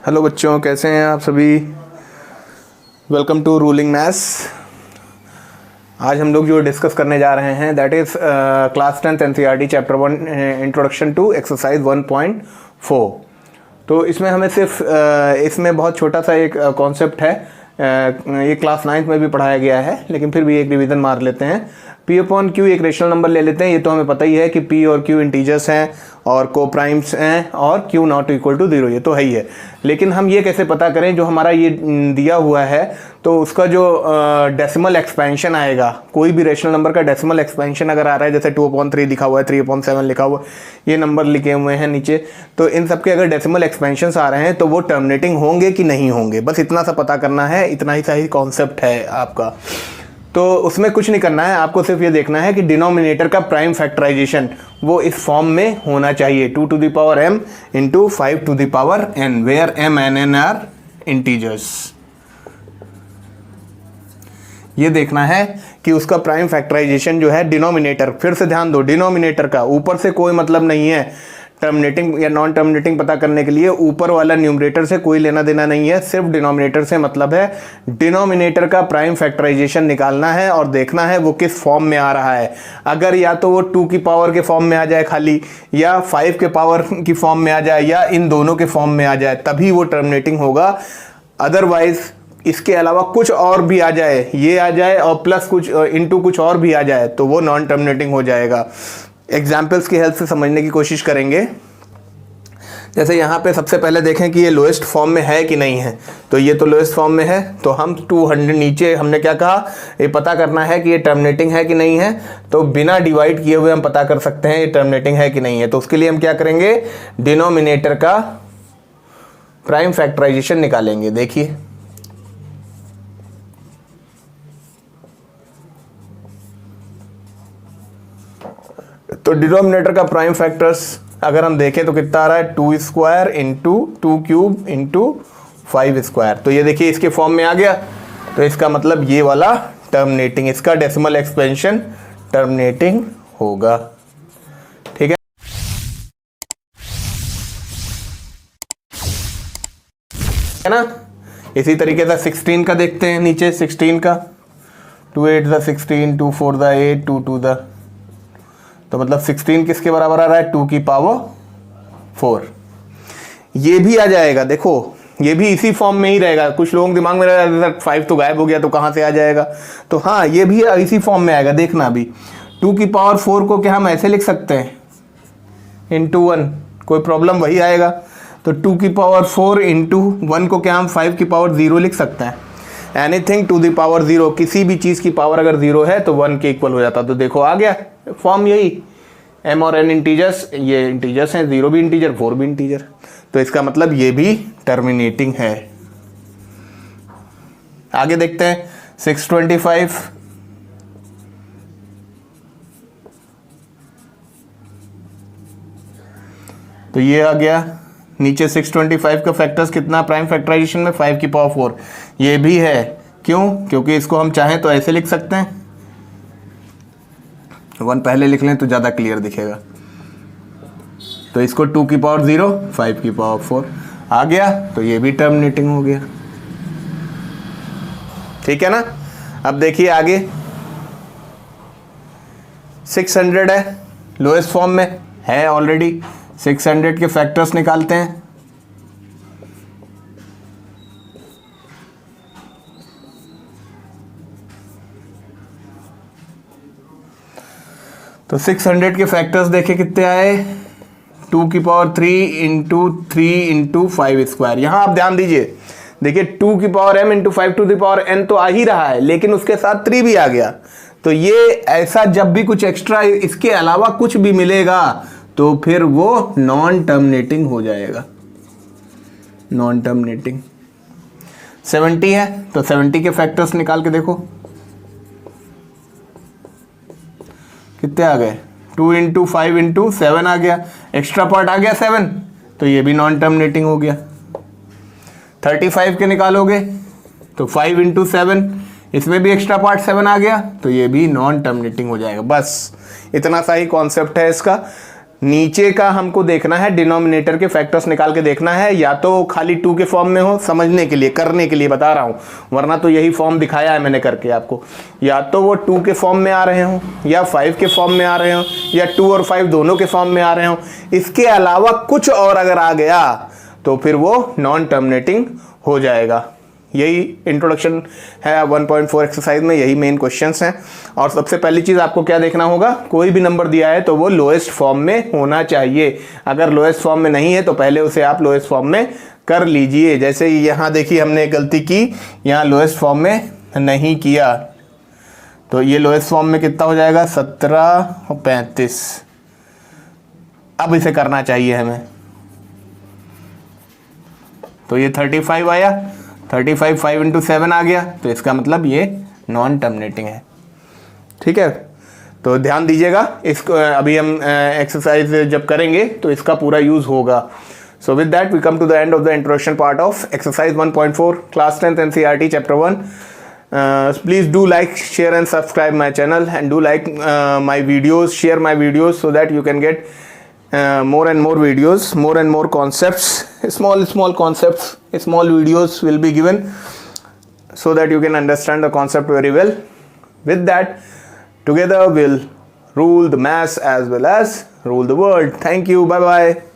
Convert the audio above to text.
Hello बच्चों, कैसे हैं आप सभी। Welcome to ruling maths. आज हम लोग जो डिस्कस करने जा रहे हैं that is class 10th NCERT chapter 1 introduction to exercise 1.4। तो इसमें हमें सिर्फ इसमें बहुत छोटा सा एक कॉन्सेप्ट है। ये क्लास 9th में भी पढ़ाया गया है, लेकिन फिर भी एक रिवीजन मार लेते हैं। P अपॉन Q एक रेशनल नंबर ले लेते हैं। ये तो हमें पता ही है कि P और Q इंटीजर्स हैं और को प्राइम्स हैं और Q नॉट इक्वल टू 0, ये तो है ही है। लेकिन हम ये कैसे पता करें, जो हमारा ये दिया हुआ है तो उसका जो डेसिमल एक्सपेंशन आएगा, कोई भी रेशनल नंबर का डेसिमल एक्सपेंशन अगर आ रहा है, जैसे 2/3 लिखा हुआ है, 3/7 लिखा हुआ है, ये नंबर लिखे हुए हैं नीचे, तो इन सब के अगर डेसिमल एक्सपेंशंस आ रहे हैं तो वो टर्मिनेटिंग होंगे कि नहीं होंगे, बस इतना सा पता करना है। इतना ही सही कॉन्सेप्ट है आपका। तो उसमें कुछ नहीं करना है, आपको सिर्फ ये देखना है कि डिनोमिनेटर का प्राइम फैक्टराइजेशन वो इस फॉर्म में होना चाहिए, 2 to the power m into 5 to the power n, where m and n are integers. ये देखना है कि उसका प्राइम फैक्टराइजेशन जो है डिनोमिनेटर, फिर से ध्यान दो, डिनोमिनेटर का ऊपर से कोई मतलब नहीं है। टर्मिनेटिंग या नॉन टर्मिनेटिंग पता करने के लिए ऊपर वाला न्यूमरेटर से कोई लेना देना नहीं है, सिर्फ डिनोमिनेटर से मतलब है। डिनोमिनेटर का प्राइम फैक्टराइजेशन निकालना है और देखना है वो किस फॉर्म में आ रहा है। अगर या तो वो 2 की पावर के फॉर्म में आ जाए खाली, या 5 के पावर की फॉर्म में आ जाए, या इन दोनों के फॉर्म में आ जाए, तभी वो टर्मिनेटिंग होगा। अदरवाइज इसके अलावा कुछ और भी आ जाए, ये आ जाए और प्लस कुछ इनटू कुछ और भी आ जाए, तो वो नॉन टर्मिनेटिंग हो जाएगा। एग्जाम्पल्स की हेल्प से समझने की कोशिश करेंगे। जैसे यहाँ पे सबसे पहले देखें कि ये लोएस्ट फॉर्म में है कि नहीं है। तो ये तो लोएस्ट फॉर्म में है, तो हम 200 नीचे हमने क्या कहा, ये पता करना है कि ये टर्मिनेटिंग है कि नहीं है। तो बिना डिवाइड किए हुए हम पता कर सकते हैं ये टर्मिनेटिंग है कि नहीं है। तो उसके लिए हम क्या करेंगे, डिनोमिनेटर का प्राइम फैक्टराइजेशन निकालेंगे। देखिए, तो डिनोमिनेटर का प्राइम फैक्टर्स अगर हम देखें तो कितना आ रहा है, 2 square into 2 cube into 5 square. तो ये देखिए इसके फॉर्म में आ गया, तो इसका मतलब ये वाला टर्मिनेटिंग, इसका डेसिमल एक्सपेंशन टर्मिनेटिंग होगा। ठीक है ना। इसी तरीके से 16 का देखते हैं, नीचे 16 का, 2 8 द 16, 2 4 द 8, 2 2 द, तो मतलब 16 किसके बराबर आ रहा है, 2 की पावर 4। ये भी आ जाएगा, देखो ये भी इसी फॉर्म में ही रहेगा। कुछ लोगों के दिमाग में रहेगा 5 तो गायब हो गया तो कहाँ से आ जाएगा, तो हाँ ये भी इसी फॉर्म में आएगा। देखना अभी 2 की पावर 4 को क्या हम ऐसे लिख सकते हैं, इंटू 1, कोई प्रॉब्लम वही आएगा। तो 2 की पावर 4 इंटू 1 को क्या हम 5 की पावर 0 लिख सकते हैं। एनीथिंग टू द पावर 0, किसी भी चीज़ की पावर अगर 0 है तो 1 के इक्वल हो जाता। तो देखो आ गया फॉर्म यही, m और n इंटीजर्स, ये इंटीजर्स हैं, 0 भी इंटीजर 4 भी इंटीजर, तो इसका मतलब ये भी टर्मिनेटिंग है। आगे देखते हैं 625, तो ये आ गया नीचे 625 का फैक्टर्स कितना, प्राइम फैक्टराइजेशन में 5 की पावर 4, ये भी है। क्यों, क्योंकि इसको हम चाहें तो ऐसे लिख सकते हैं, 1 पहले लिख लें तो ज़्यादा क्लियर दिखेगा। तो इसको 2 की पावर 0, 5 की पावर 4 आ गया, तो ये भी टर्मिनेटिंग हो गया। ठीक है ना। अब देखिए आगे 600 है, लोएस्ट फॉर्म में है ऑलरेडी। 600 के फैक्टर्स निकालते हैं। तो 600 के फैक्टर्स देखे कितने आए, 2 की पावर 3 इंटू 3 इंटू 5 स्क्वायर। यहाँ आप ध्यान दीजिए, देखिए 2 की power m into 5 to the power n तो आ ही रहा है, लेकिन उसके साथ 3 भी आ गया। तो ये ऐसा जब भी कुछ एक्स्ट्रा इसके अलावा कुछ भी मिलेगा तो फिर वो नॉन टर्मिनेटिंग हो जाएगा, नॉन टर्मिनेटिंग। 70 है, तो 70 के फैक्टर्स निकाल के देखो कितने आ गए, 2 इंटू 5 इंटू 7 आ गया, एक्स्ट्रा पार्ट आ गया 7, तो ये भी नॉन टर्मिनेटिंग हो गया। 35 के निकालोगे तो 5 इंटू 7, इसमें भी एक्स्ट्रा पार्ट 7 आ गया, तो ये भी नॉन टर्मिनेटिंग हो जाएगा। बस इतना सा ही कॉन्सेप्ट है इसका। नीचे का हमको देखना है, डिनोमिनेटर के फैक्टर्स निकाल के देखना है, या तो खाली 2 के फॉर्म में हो, समझने के लिए, करने के लिए बता रहा हूँ, वरना तो यही फॉर्म दिखाया है मैंने करके आपको, या तो वो 2 के फॉर्म में आ रहे हो, या 5 के फॉर्म में आ रहे हो, या 2 और 5 दोनों के फॉर्म में आ रहे हो। इसके अलावा कुछ और अगर आ गया तो फिर वो नॉन टर्मिनेटिंग हो जाएगा। यही इंट्रोडक्शन है 1.4 एक्सरसाइज में, यही मेन क्वेश्चंस हैं। और सबसे पहली चीज़ आपको क्या देखना होगा, कोई भी नंबर दिया है तो वो लोएस्ट फॉर्म में होना चाहिए। अगर लोएस्ट फॉर्म में नहीं है तो पहले उसे आप लोएस्ट फॉर्म में कर लीजिए। जैसे यहाँ देखिए हमने गलती की, यहाँ लोएस्ट फॉर्म में नहीं किया, तो ये लोएस्ट फॉर्म में कितना हो जाएगा, 17 और 35। अब इसे करना चाहिए हमें, तो ये 35 आया, 35 5 × 7 आ गया, तो इसका मतलब ये नॉन टर्मिनेटिंग है। ठीक है, तो ध्यान दीजिएगा इसको, अभी हम एक्सरसाइज जब करेंगे तो इसका पूरा यूज़ होगा। So with that we come to the end of the introduction part of exercise 1.4 class 10th NCERT chapter 1। Please do like, share and subscribe my channel, and do like my videos, share my videos, so that you can get more and more videos, more and more concepts, small concepts, small videos will be given so that you can understand the concept very well. With that, together we'll rule the mass as well as rule the world. Thank you. Bye bye.